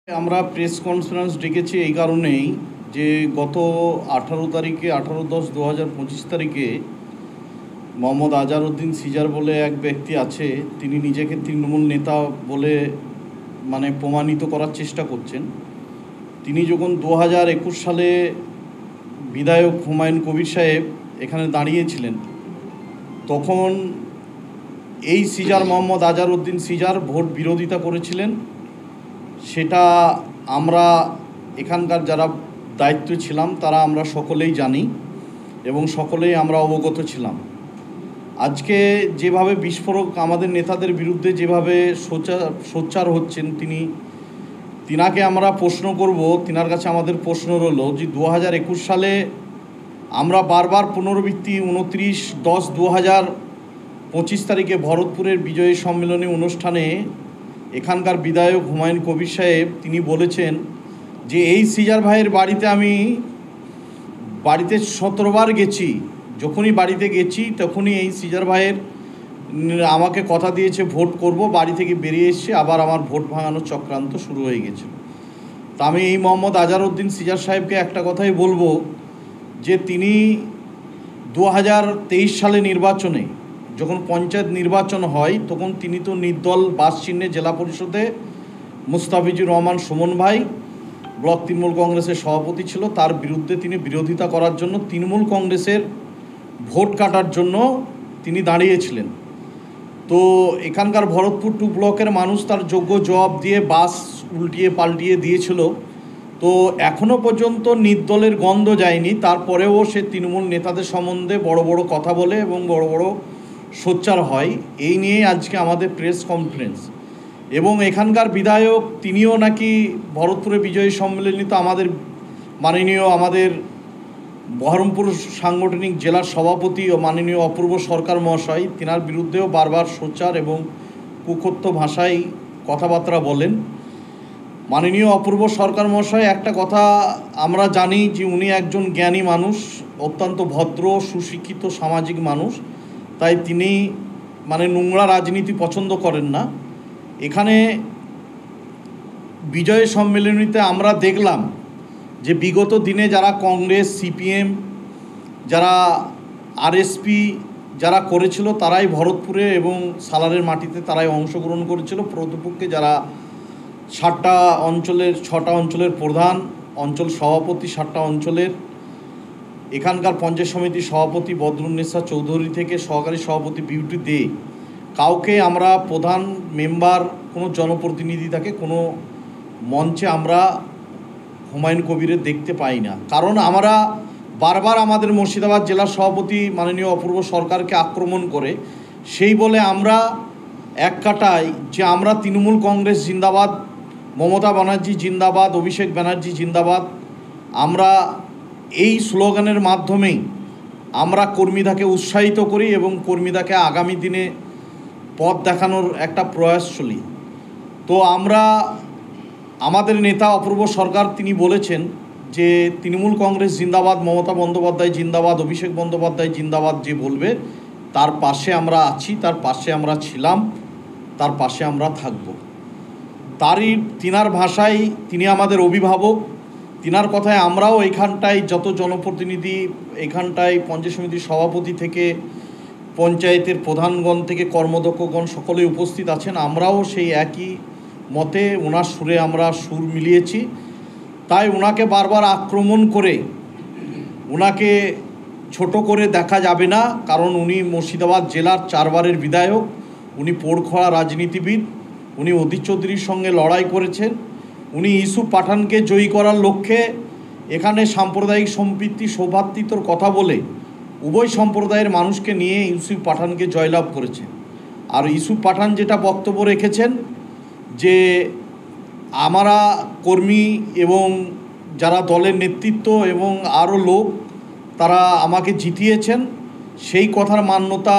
আমরা press conference ডেকেছি এই কারণেই যে গত 18 তারিখে 18/10/2025 তারিখে মোহাম্মদ আজহারউদ্দিন সিজার বলে এক ব্যক্তি আছে, তিনি নিজেকে তৃণমূল নেতা বলে প্রমাণিত করার চেষ্টা করছেন। তিনি যখন 2021 সালে বিধায়ক হুমায়ুন কবির সাহেব এখানে দাঁড়িয়েছিলেন, তখন এই সিজার মোহাম্মদ আজহারউদ্দিন সিজার ভোট বিরোধিতা করেছিলেন। সেটা আমরা এখানকার যারা দায়িত্ব ছিলাম তারা আমরা সকলেই জানি এবং সকলেই আমরা অবগত ছিলাম। আজকে যেভাবে বিস্ফোরক আমাদের নেতাদের বিরুদ্ধে যেভাবে সোচ্চার হচ্ছেন, তিনাকে আমরা প্রশ্ন করব। তিনার কাছে আমাদের প্রশ্ন রইল যে 2021 সালে আমরা বারবার পুনরাবৃত্তি 29/10/2025 তারিখে ভরতপুরের বিজয়ী সম্মেলনী অনুষ্ঠানে এখানকার বিধায়ক হুমায়ুন কবির সাহেব তিনি বলেছেন যে এই সিজার ভাইয়ের আমি বাড়িতে 17 বার গেছি। যখনই বাড়িতে গেছি তখনই এই সিজার ভাইয়ের আমাকে কথা দিয়েছে ভোট করব, বাড়ি থেকে বেরিয়ে এসছে, আবার আমার ভোট ভাঙানোর চক্রান্ত শুরু হয়ে গেছে। তা আমি এই মোহাম্মদ আজহারউদ্দিন সিজার সাহেবকে একটা কথাই বলবো যে তিনি 2023 সালে নির্বাচনে যখন পঞ্চায়েত নির্বাচন হয় তখন তিনি তো নির্দল বাস চিহ্নে জেলা পরিষদে মুস্তাফিজুর রহমান সুমন ভাই ব্লক তৃণমূল কংগ্রেসের সভাপতি ছিল, তার বিরুদ্ধে তিনি বিরোধিতা করার জন্য তৃণমূল কংগ্রেসের ভোট কাটার জন্য তিনি দাঁড়িয়েছিলেন। তো এখানকার ভরতপুর 2 ব্লকের মানুষ তার যোগ্য জবাব দিয়ে বাস উল্টিয়ে পাল্টিয়ে দিয়েছিল। তো এখনও পর্যন্ত নির্দলের গন্ধ যায়নি, তারপরেও সে তৃণমূল নেতাদের সম্বন্ধে বড় বড় কথা বলে এবং বড় বড় সোচ্চার হয়। এই নিয়ে আজকে আমাদের প্রেস কনফারেন্স। এবং এখানকার বিধায়ক তিনিও নাকি ভরতপুরে বিজয়ী সম্মেলনীতে আমাদের বহরমপুর সাংগঠনিক জেলার সভাপতি ও মাননীয় অপূর্ব সরকার মহাশয় তিনার বিরুদ্ধেও বারবার সোচ্চার এবং কুকথ্য ভাষায় কথাবার্তা বলেন। মাননীয় অপূর্ব সরকার মহাশয় একটা কথা আমরা জানি যে উনি একজন জ্ঞানী মানুষ, অত্যন্ত ভদ্র সুশিক্ষিত সামাজিক মানুষ, তাই তিনি নোংরা রাজনীতি পছন্দ করেন না। এখানে বিজয় সম্মেলনীতে আমরা দেখলাম যে বিগত দিনে যারা কংগ্রেস, সিপিএম, যারা আরএসপি যারা করেছিল তারাই ভরতপুরে এবং সালারের মাটিতে তারাই অংশগ্রহণ করেছিল। প্রতিপক্ষে যারা 6টা অঞ্চলের প্রধান, অঞ্চল সভাপতি 7টা অঞ্চলের, এখানকার পঞ্চায়েত সমিতির সভাপতি বদরুন্নেসা চৌধুরী থেকে সহকারী সভাপতি বিউটি দে, কাউকে আমরা প্রধান মেম্বার কোনো জনপ্রতিনিধি তাকে কোনো মঞ্চে আমরা হুমায়ুন কবিরের দেখতে পাই না। কারণ আমরা বারবার আমাদের মুর্শিদাবাদ জেলার সভাপতি মাননীয় অপূর্ব সরকারকে আক্রমণ করে সেই বলে আমরা এক কাটাই যে আমরা তৃণমূল কংগ্রেস জিন্দাবাদ, মমতা ব্যানার্জি জিন্দাবাদ, অভিষেক ব্যানার্জি জিন্দাবাদ, আমরা এই স্লোগানের মাধ্যমেই আমরা কর্মীদাকে উৎসাহিত করি এবং কর্মীদাকে আগামী দিনে পথ দেখানোর একটা প্রয়াস চলি। তো আমাদের নেতা অপূর্ব সরকার তিনি বলেছেন যে তৃণমূল কংগ্রেস জিন্দাবাদ, মমতা বন্দ্যোপাধ্যায় জিন্দাবাদ, অভিষেক বন্দ্যোপাধ্যায় জিন্দাবাদ, যে বলবে তার পাশে আমরা আছি, তার পাশে আমরা ছিলাম, তার পাশে আমরা থাকব। তিনার ভাষায় তিনি আমাদের অভিভাবক। তিনার কথায় আমরাও এখানটায় যত জনপ্রতিনিধি, এখানটায় পঞ্চায়েত সমিতির সভাপতি থেকে পঞ্চায়েতের প্রধানগণ থেকে কর্মদক্ষগণ সকলেই উপস্থিত আছেন, আমরাও সেই একই মতে ওনার সুরে আমরা সুর মিলিয়েছি। তাই ওনাকে বারবার আক্রমণ করে ওনাকে ছোট করে দেখা যাবে না, কারণ উনি মুর্শিদাবাদ জেলার 4 বারের বিধায়ক, উনি পোড়খরা রাজনীতিবিদ, উনি অধীর চৌধুরীর সঙ্গে লড়াই করেছেন, উনি ইউসুফ পাঠানকে জয়ী করার লক্ষ্যে এখানে সাম্প্রদায়িক সম্প্রীতি সৌভ্রাতৃত্বর কথা বলে উভয় সম্প্রদায়ের মানুষকে নিয়ে ইউসুফ পাঠানকে জয়লাভ করেছেন। আর ইউসুফ পাঠান যেটা বক্তব্য রেখেছেন যে আমরা কর্মী এবং যারা দলের নেতৃত্ব এবং আরও লোক তারা আমাকে জিতিয়েছেন, সেই কথার মান্যতা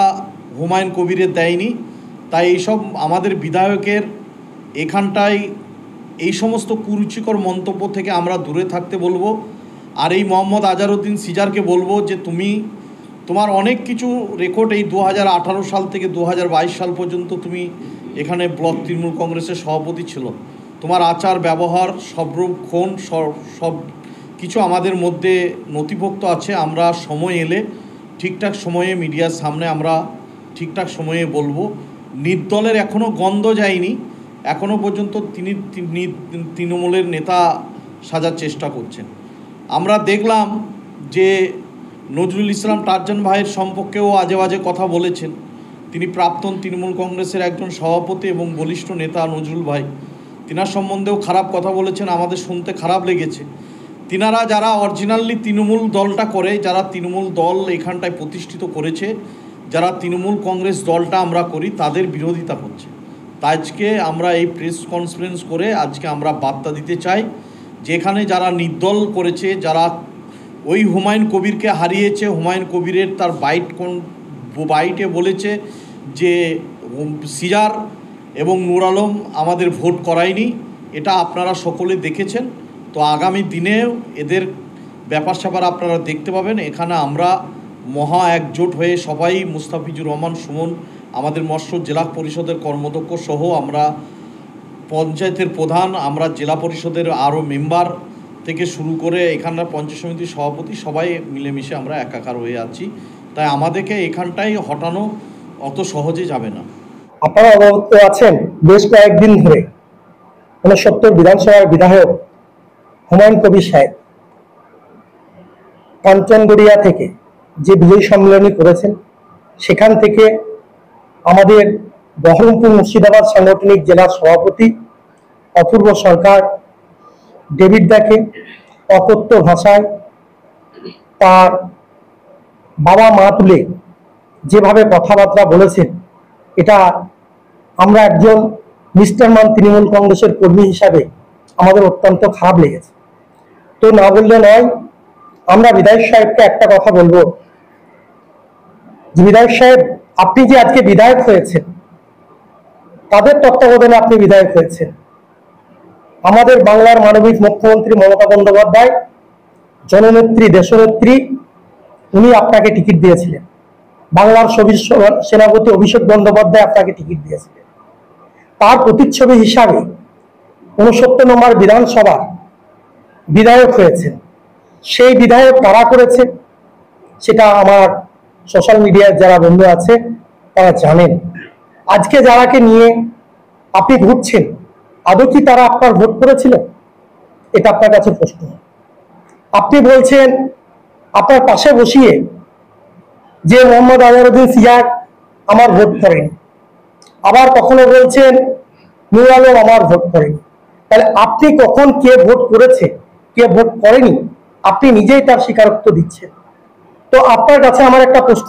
হুমায়ুন কবিরের দেয়নি। তাই এইসব আমাদের বিধায়কের এখানটায় এই সমস্ত কুরুচিকর মন্তব্য থেকে আমরা দূরে থাকতে বলবো। আর এই মোহাম্মদ আজহারউদ্দিন সিজারকে বলবো যে তোমার অনেক কিছু রেকর্ড এই 2018 সাল থেকে 2022 সাল পর্যন্ত তুমি এখানে ব্লক তৃণমূল কংগ্রেসের সভাপতি ছিল, তোমার আচার ব্যবহার সবক্ষণ সব কিছু আমাদের মধ্যে নথিভুক্ত আছে। আমরা সময় এলে ঠিকঠাক সময়ে মিডিয়ার সামনে আমরা ঠিকঠাক সময়ে বলবো। নির্দলের এখনও গন্ধ যায়নি, এখনও পর্যন্ত তিনি তৃণমূলের নেতা সাজার চেষ্টা করছেন। আমরা দেখলাম যে নজরুল ইসলাম টার্জান ভাইয়ের সম্পর্কেও আজে বাজে কথা বলেছেন। তিনি প্রাক্তন তৃণমূল কংগ্রেসের একজন সভাপতি এবং বলিষ্ঠ নেতা নজরুল ভাই, তিনার সম্বন্ধেও খারাপ কথা বলেছেন। আমাদের শুনতে খারাপ লেগেছে। তিনারা যারা অরিজিনালি তৃণমূল দলটা করে, যারা তৃণমূল দল এখানটায় প্রতিষ্ঠিত করেছে, যারা তৃণমূল কংগ্রেস দলটা আমরা করি, তাদের বিরোধিতা করছে। তাই আজকে আমরা এই প্রেস কনফারেন্স করে আজকে আমরা বার্তা দিতে চাই, যেখানে যারা নির্দল করেছে, যারা ওই হুমায়ুন কবিরকে হারিয়েছে, হুমায়ুন কবিরের তার বাইটে বলেছে যে সিজার এবং নূর আলম আমাদের ভোট করায়নি, এটা আপনারা সকলে দেখেছেন। তো আগামী দিনেও এদের ব্যাপার স্যাপার আপনারা দেখতে পাবেন। এখানে আমরা মহা একজোট হয়ে সবাই, মুস্তাফিজুর রহমান সুমন, আমাদের মৎস্য জেলা পরিষদের কর্মদক্ষ সহ আমরা পঞ্চায়েতের প্রধান, আমরা জেলা পরিষদের আরও মেম্বার থেকে শুরু করে এখানকার পঞ্চায়েত সমিতির সভাপতি, সবাই মিলেমিশে আমরা একাকার হয়ে আছি। তাই আমাদেরকে এখানটাই হটানো অত সহজে যাবে না। আপনারা অবগত আছেন, বেশ কয়েকদিন ধরে ৬৯ বিধানসভার বিধায়ক হুমায়ুন কবির সাহেব কাঞ্চনগড়িয়া থেকে যে বিজয় সম্মেলনী করেছেন, সেখান থেকে আমাদের বহরমপুর মুর্শিদাবাদ সাংগঠনিক জেলার সভাপতি অপূর্ব সরকার ডেভিড দাকে অকথ্য ভাষায় তার বাবা মা তুলে যেভাবে কথাবার্তা বলেছেন, এটা আমরা একজন নিষ্ঠাবান তৃণমূল কংগ্রেসের কর্মী হিসাবে আমাদের অত্যন্ত খারাপ লেগেছে। তো না বললে নয়, আমরা বিধায়ক সাহেবকে একটা কথা বলবো যে বিধায়ক সাহেব, আপনি যে আজকে বিধায়ক হয়েছেন, তাদের তত্ত্বাবধানে আপনি বিধায়ক হয়েছেন। আমাদের বাংলার মানবিক মুখ্যমন্ত্রী মমতা বন্দ্যোপাধ্যায়, জননেত্রী দেশনেত্রী, উনি আপনাকে টিকিট দিয়েছিলেন। বাংলার সেনাপতি অভিষেক বন্দ্যোপাধ্যায় আপনাকে টিকিট দিয়েছিলেন। তার প্রতিচ্ছবি হিসাবে ৬৯ নম্বর বিধানসভার বিধায়ক হয়েছেন। সেই বিধায়ক কারা করেছে সেটা আমার সোশ্যাল মিডিয়ার যারা বন্ধু আছে তারা জানেন। আজকে যারাকে নিয়ে আপনি ঘুরছেন, আদৌ কি তারা আপনার ভোট করেছিল? এটা আপনার কাছে প্রশ্ন। আপনি বলছেন আপনার পাশে বসিয়ে যে মোহাম্মদ আজহারউদ্দিন সিজার আমার ভোট করেনি, আবার কখনো বলছেন নূর আলম আমার ভোট করেনি। তাহলে আপনি কখন কে ভোট করেছে কে ভোট করেনি আপনি নিজেই তার স্বীকারোক্ত দিচ্ছেন। তো আপনার কাছে আমার একটা প্রশ্ন,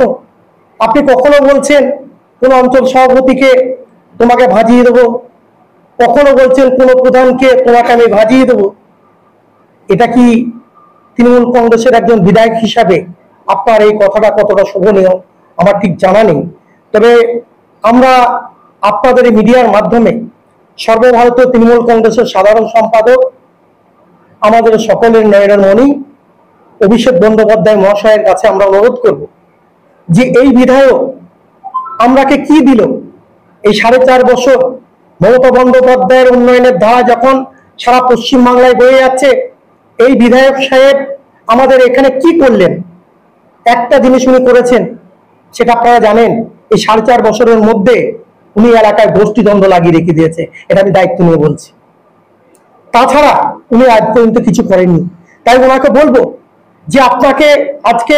আপনি কখনো বলছেন কোন অঞ্চল সভাপতিকে তোমাকে ভাজিয়ে দেবো, কখনো বলছেন কোন প্রধানকে তোমাকে আমি ভাজিয়ে দেবো। এটা কি তৃণমূল কংগ্রেসের একজন বিধায়ক হিসাবে আপনার এই কথাটা কতটা শোভনীয় আমার ঠিক জানা নেই। তবে আমরা আপনাদের এই মিডিয়ার মাধ্যমে সর্বভারতীয় তৃণমূল কংগ্রেসের সাধারণ সম্পাদক, আমাদের সকলের নয়নের মণি অভিষেক বন্দ্যোপাধ্যায় মহাশয়ের কাছে আমরা অনুরোধ করব যে এই বিধায়ক আমরাকে কি দিল? এই 4.5 বছর মমতা বন্দ্যোপাধ্যায়ের উন্নয়নের ধারা যখন সারা পশ্চিম বাংলায় বয়ে যাচ্ছে, এই বিধায়ক সাহেব আমাদের এখানে কি করলেন? একটা জিনিস উনি করেছেন, সেটা আপনারা জানেন, এই 4.5 বছরের মধ্যে উনি এলাকায় গোষ্ঠীদ্বন্দ্ব লাগিয়ে রেখে দিয়েছে। এটা আমি দায়িত্ব নিয়ে বলছি। তাছাড়া উনি আজ পর্যন্ত কিছু করেননি। তাই ওনাকে বলবো যে আপনাকে আজকে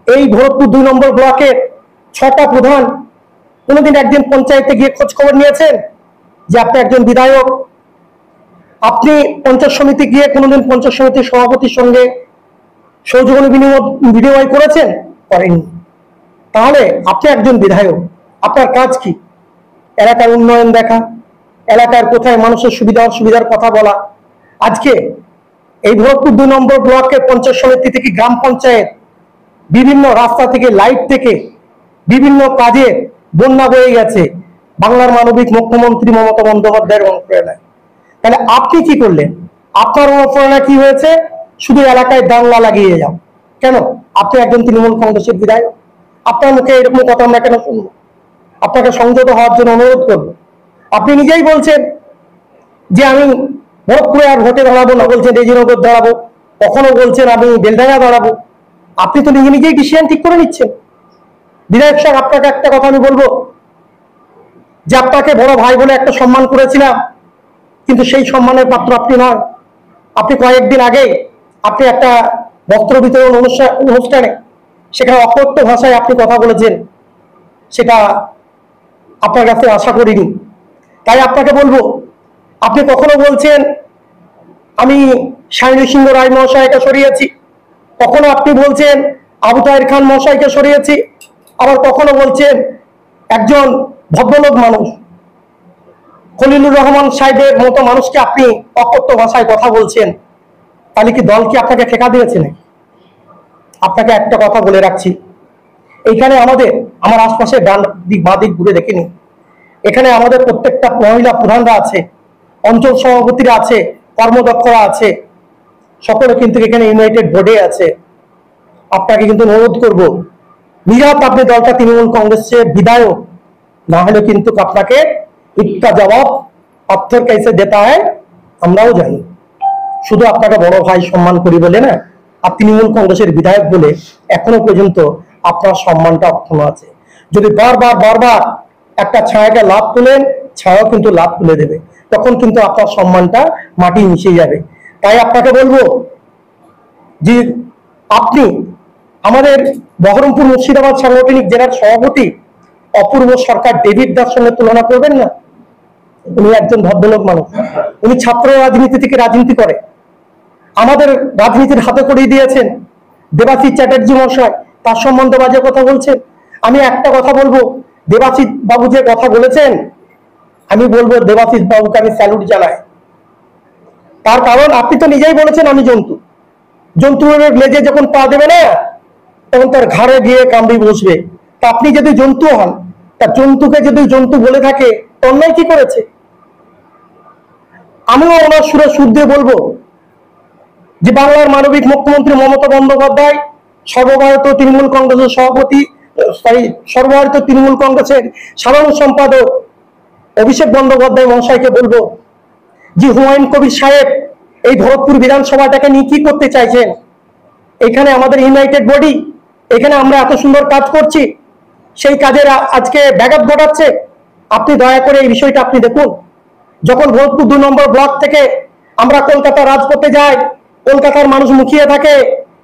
এই ভরতপুর 2 নম্বর ব্লকের 6টা প্রধান কোনোদিন একদিন পঞ্চায়েতে গিয়ে খোঁজ খবর নিয়েছেন যে আপনি একজন বিধায়ক? আপনি পঞ্চায়েত সমিতি গিয়ে কোনোদিন পঞ্চায়েত সমিতির সভাপতির সঙ্গে সৌজন্য বিনিময় করেছেন? করেননি। তাহলে আপনি একজন বিধায়ক, আপনার কাজ কি? এলাকার উন্নয়ন দেখা, এলাকার কোথায় মানুষের সুবিধা অসুবিধার কথা বলা। আজকে এই ভরতপুর 2 নম্বর ব্লকের পঞ্চায়েত সমিতি থেকে গ্রাম পঞ্চায়েত, বিভিন্ন রাস্তা থেকে লাইট থেকে বিভিন্ন কাজে বন্যা বয়ে গেছে বাংলার মানবিক মুখ্যমন্ত্রী মমতা বন্দ্যোপাধ্যায়ের অনুপ্রেরণায়। তাহলে আপনি কি করলেন? আপনার অনুপ্রেরণা কি হয়েছে? শুধু এলাকায় দাঙ্গা লাগিয়ে যাও। কেন? আপনি একজন তৃণমূল কংগ্রেসের বিধায়ক, আপনার মুখে এরকম কথা আমরা কেন শুনবো? আপনাকে সংযত হওয়ার জন্য অনুরোধ করবো। আপনি নিজেই বলছেন যে আমি ভরতপুরে আর ভোটে দাঁড়াবো না, বলছেন রেজিনগর দাঁড়াবো, কখনো বলছেন আমি বেলডাঙ্গা দাঁড়াবো। আপনি তো নিজে নিজেই ডিসিশন ঠিক করে নিচ্ছেন। বিধায়ক সাহেব, আপনাকে একটা কথা আমি বলবো, যে আপনাকে বড় ভাই বলে একটা সম্মান করেছিলাম, কিন্তু সেই সম্মানের পাত্র আপনি নয়। আপনি কয়েকদিন আগে আপনি একটা বস্ত্র বিতরণ অনুষ্ঠানে সেখানে অকথ্য ভাষায় আপনি কথা বলেছেন, সেটা আপনার কাছে আশা করিনি। তাই আপনাকে বলবো, আপনি কখনো বলছেন আমি শাইনী সিংহ রায় মহাশয়কে সরিয়েছি, কখনো আপনি বলছেন আবু তাহের খান মহাশয়কে সরিয়েছি, আবার কখনো বলছেন একজন ভদ্রলোক মানুষ খলিলুর রহমান সাহেবের মতো মানুষকে আপনি অকথ্য ভাষায় কথা বলছেন। তাহলে কি দল কি আপনাকে ঠেকা দিয়েছে নাকি? আপনাকে একটা কথা বলে রাখছি, এইখানে আমার আশপাশে ডান দিক বাঁ দিক ঘুরে দেখিনি, এখানে আমাদের প্রত্যেকটা মহিলা প্রধানরা আছে, অঞ্চল সভাপতিরা আছে, কর্মদক্ষরা আছে, সকলে কিন্তু এখানে ইউনাইটেড বোর্ডে আছে। আপনাকে কিন্তু অনুরোধ করব, নিরাপদ আপনি দলটা তৃণমূল কংগ্রেসের বিধায়ক, না হলে কিন্তু আপনাকে ইটকা জবাব পাথর कैसे देता है আমরাও জানি। শুধু আপনাকে বড় ভাই সম্মান করি বলে না, আর তৃণমূল কংগ্রেসের বিধায়ক বলে এখনো পর্যন্ত আপনার সম্মানটা অক্ষুণ্ণ আছে। যদি বারবার একটা ছায়াকে লাভ তুলেন, ছায়াও কিন্তু লাভ তুলে দেবে, তখন কিন্তু আপনার সম্মানটা মাটি মিশে যাবে। তাই আপনাকে বলবো যে আপনি আমাদের বহরমপুর মুর্শিদাবাদ সাংগঠনিক জেলার সভাপতি অপূর্ব সরকার ডেভিড দাস সঙ্গে তুলনা করবেন না। উনি একজন ভদ্রলোক মানুষ, উনি ছাত্র রাজনীতি থেকে রাজনীতি করে, আমাদের রাজনীতির হাতে করিয়ে দিয়েছেন। দেবাশিস চ্যাটার্জি মশাই তার সম্বন্ধে বাজে কথা বলছেন। আমি একটা কথা বলবো, দেবাশিস বাবু যে কথা বলেছেন, আমি বলবো দেবাশিস বাবুকে আমি স্যালুট জানাই। তার কারণ আপনি তো নিজেই বলেছেন আমি জন্তুর লেজে যখন পা দেবে না, তখন তার ঘাড়ে গিয়ে কামড়ে বসবে। তা আপনি যদি জন্তু হন, তা জন্তুকে যদি জন্তু বলে থাকে, অন্যায় কি করেছে? আমিও ওনার সুরে সুর দিয়ে বলবো যে বাংলার মানবিক মুখ্যমন্ত্রী মমতা বন্দ্যোপাধ্যায়, সর্বভারতীয় তৃণমূল কংগ্রেসের সভাপতি, সর্বভারতীয় তৃণমূল কংগ্রেসের সাধারণ সম্পাদক অভিষেক বন্দ্যোপাধ্যায় মহাশয়কে বলবো যে হুমায়ুন কবির সাহেব এই ভরতপুর বিধানসভাটাকে নিয়ে কি করতে চাইছেন? এখানে আমাদের ইউনাইটেড বডি, এখানে আমরা এত সুন্দর কাজ করছি, সেই কাজের আজকে ব্যাঘাত ঘটাচ্ছে। আপনি দয়া করে এই বিষয়টা আপনি দেখুন। যখন ভরতপুর 2 নম্বর ব্লক থেকে আমরা কলকাতা রাজপথে যাই, কলকাতার মানুষ মুখিয়ে থাকে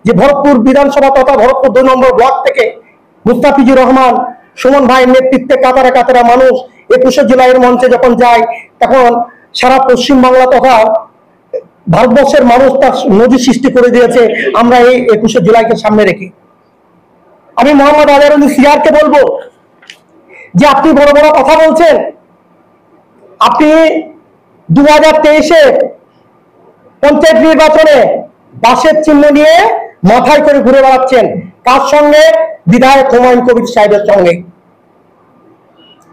যে ভরতপুর বিধানসভা তথা ভরতপুর 2 নম্বর ব্লক থেকে মুস্তাফিজুর রহমান সুমন ভাইয়ের নেতৃত্বে কাতারা কাতারা মানুষ 21শে জুলাইয়ের মঞ্চে যখন যায়, তখন সারা পশ্চিমবাংলা তথা ভারতবর্ষের মানুষ তার নজির সৃষ্টি করে দিয়েছে আমরা এই 21শে জুলাইকে সামনে রেখে। আমি মোহাম্মদ আজহারুল সিয়ারকে বলবো যে আপনি বড় বড় কথা বলছেন, আপনি 2023-এ পঞ্চায়েত নির্বাচনে বাসের চিহ্ন নিয়ে মাথায় করে ঘুরে বেড়াচ্ছেন। কার সঙ্গে? বিধায়ক হুমায়ুন কবির সাহেবের সঙ্গে।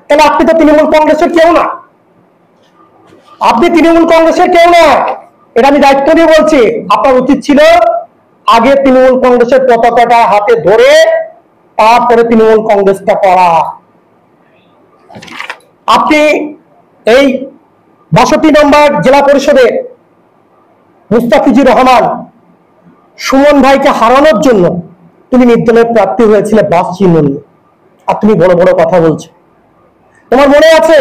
তাহলে আপনি তো তৃণমূল কংগ্রেসের কেউ না, আপনি তৃণমূল কংগ্রেসের কেউ না, এটা আমি দায়িত্ব নিয়ে বলছি। আপনার উচিত ছিল আগে তৃণমূল কংগ্রেসের পতাকাটা হাতে ধরে তারপরে তৃণমূল কংগ্রেসটা করা। আপনি এই 62 নম্বর জেলা পরিষদের মুস্তাফিজুর রহমান সুমন ভাইকে হারানোর জন্য তুমি নির্দলীয় প্রার্থী হয়েছিলে বাস চিহ্ন নিয়ে, আর তুমি বড় বড় কথা বলছো। তোমার মনে আছে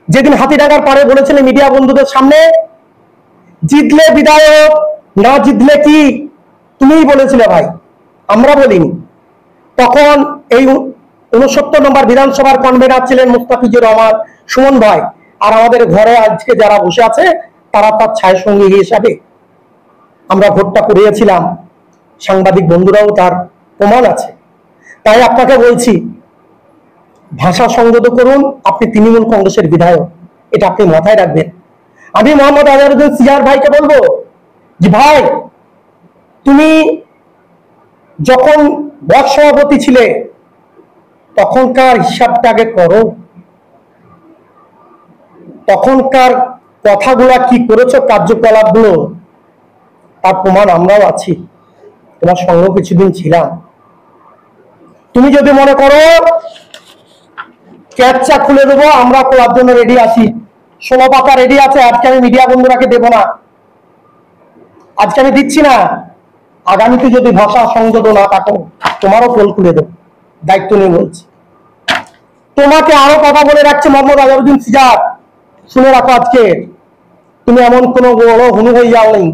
যেদিন হাতিডাঙ্গার পাড়ে বলেছিলে মিডিয়া বন্ধুদের সামনে, জিতলে বিধায়ক, না জিতলে কি? তুমিই বলেছিলে ভাই, আমরা বলিনি। তখন এই 69 নম্বর বিধানসভার কনভেনার ছিলেন মুস্তাফিজুর রহমান সুমন ভাই, আর আমাদের ঘরে আজকে যারা বসে আছে তারা তার ছায় সঙ্গী হিসাবে আমরা ভোটটা করিয়েছিলাম। সাংবাদিক বন্ধুরাও তার প্রমাণ আছে। তাই আপনাকে বলছি, ভাষা সংযত করুন। আপনি তৃণমূল কংগ্রেসের বিধায়ক, এটা আপনি মাথায় রাখবেন। আমি মোহাম্মদ আজহারুদ্দিন সিয়ার ভাইকে বলবো যে ভাই, তুমি যখন ব্লক সভাপতি ছিলে তখনকার হিসাবটা আগে করো, তখনকার কথাগুলা কি করেছো, কার্যকলাপগুলো, তার প্রমাণ আমরাও আছি, তোমার সঙ্গে কিছুদিন ছিলাম। তুমি যদি মনে করো ক্যাচটা খুলে দেবো, আমরা করার জন্য রেডি আছি, 16 পাতা রেডি আছে, আজকে আমি মিডিয়া বন্ধুরাকে দেব না, আজকে আমি দিচ্ছি না। আগামীতে যদি ভাষা সংযত না থাকো, তোমারও পোল খুলে দেবো, দায়িত্ব নিয়ে বলছি। তোমাকে আরো কথা বলে রাখছে মোহাম্মদ আজহারউদ্দিন সিজাত, শুনে রাখো, আজকে তুমি এমন কোন বড় হুনু হয়ে যাওনি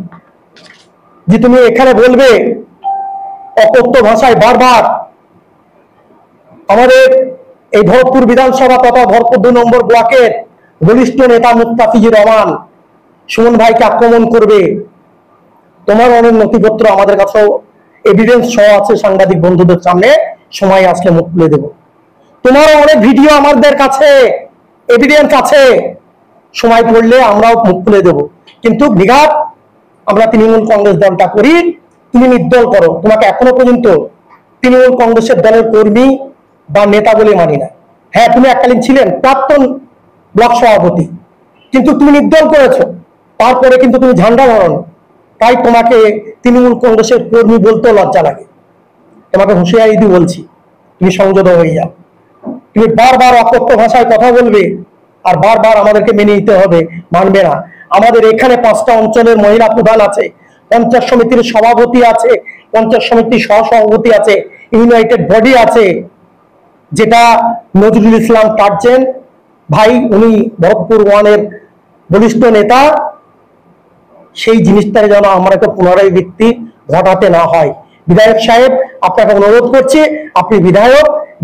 যে তুমি এখানে বলবে অকথ্য ভাষায় বারবার আমাদের এই ভরতপুর বিধানসভা তথা ভরতপুর 2 নম্বর ব্লকের বলিষ্ঠ নেতা মুস্তাফিজুর রহমান সুমন ভাইকে আক্রমণ করবে। তোমার অনেক নথিপত্র আমাদের কাছেও এভিডেন্স সহ আছে, সাংবাদিক বন্ধুদের সামনে সময় আসলে মুখ খুলে দেব। তোমারও অনেক ভিডিও আমাদের কাছে এভিডেন্স আছে, সময় পড়লে আমরাও মুখ খুলে দেব। কিন্তু বিঘাত আমরা তৃণমূল কংগ্রেস দলটা করি, তুমি নির্দল করো, তোমাকে এখনো পর্যন্ত তৃণমূল কংগ্রেসের দলের কর্মী বা নেতা বলে মানি না। হ্যাঁ, তুমি এককালীন ছিলেন প্রাক্তন ব্লক সভাপতি, কিন্তু তুমি নির্দল করেছো, তারপরে কিন্তু তুমি ঝান্ডা ধরো, তাই তোমাকে তৃণমূল কংগ্রেসের কর্মী বলতেও লজ্জা লাগে। তোমাকে হুঁশিয়ারি দিয়ে বলছি, তুমি সংযত হয়ে যাও। তুমি বারবার অকথ্য ভাষায় কথা বলবে আর বারবার আমাদেরকে মেনে নিতে হবে, মানবে না। আমাদের এখানে 5টা অঞ্চলের মহিলা প্রধান আছে, পঞ্চায়েত সমিতির সভাপতি আছে, পঞ্চায়েত সমিতির সহসভাপতি আছে, ইউনাইটেড বডি আছে, যেটা নজরুল ইসলাম টার্জেন ভাই, উনি ভরতপুর 1-এর বলিষ্ঠ নেতা। সেই জিনিসটা যেন আমরা একটা পুনরাবৃত্তি ঘটাতে না হয়। বিধায়ক সাহেব, আপনাকে অনুরোধ করছি, আপনি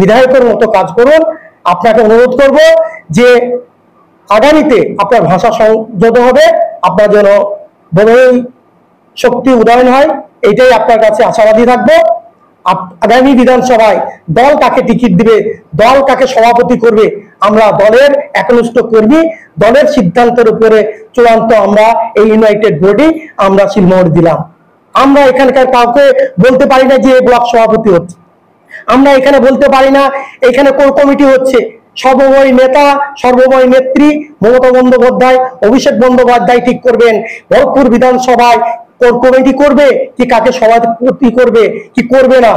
বিধায়কের মতো কাজ করুন। আপনাকে অনুরোধ করব যে আগামীতে আপনার ভাষা সংযত হবে, আপনার যেন বড়ই শক্তি উদয়ন হয়, এইটাই আপনার কাছে আশাবাদী থাকবো। আগামী বিধানসভায় দল কাকে টিকিট দিবে, দল কাকে সভাপতি করবে, আমরা দলের একনিষ্ঠ কর্মী, দলের সিদ্ধান্তের উপরে চূড়ান্ত আমরা এই ইউনাইটেড বডি আমরা সিলমোহর দিলাম। আমরা এখানকার কাউকে বলতে পারি না যে ব্লক সভাপতি হচ্ছে, আমরা এখানে বলতে পারি না এখানে কোর কমিটি হচ্ছে। সর্বময় নেতা, সর্বময় নেত্রী মমতা বন্দ্যোপাধ্যায়, অভিষেক বন্দ্যোপাধ্যায় ঠিক করবেন ভরতপুর বিধানসভায় কোর কমিটি করবে কি কাকে সভাপতি করবে কি করবে না।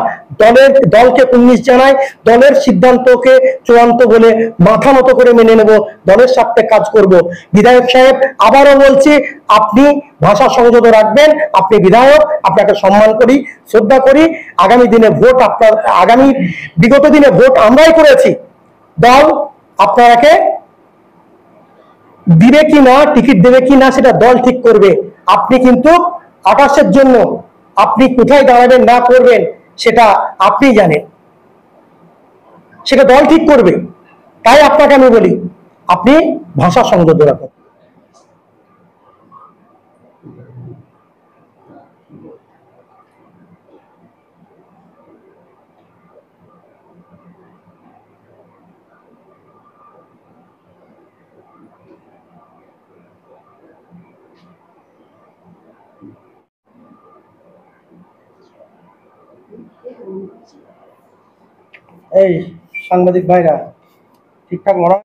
দলকে কুর্নিশ জানায়, দলের সিদ্ধান্তকে চূড়ান্ত বলে মাথা মতো করে মেনে নেব, দলের স্বার্থে কাজ করব। বিধায়ক সাহেব, আবারও বলছি, আপনি ভাষা সংযত রাখবেন, আপনি বিধায়ক, আপনাকে সম্মান করি, শ্রদ্ধা করি। আগামী দিনে ভোট আপনার, বিগত দিনে ভোট আমরাই করেছি, দল আপনাকে দিবে কি না, টিকিট দেবে কি না সেটা দল ঠিক করবে। আপনি কিন্তু আকাশের জন্য আপনি কোথায় দাঁড়াবেন না করবেন সেটা আপনি জানেন, সেটা দল ঠিক করবে। তাই আপনাকে আমি বলি, আপনি ভাষা সংযত রাখুন। এই সাংবাদিক ভাইরা ঠিকঠাক মনে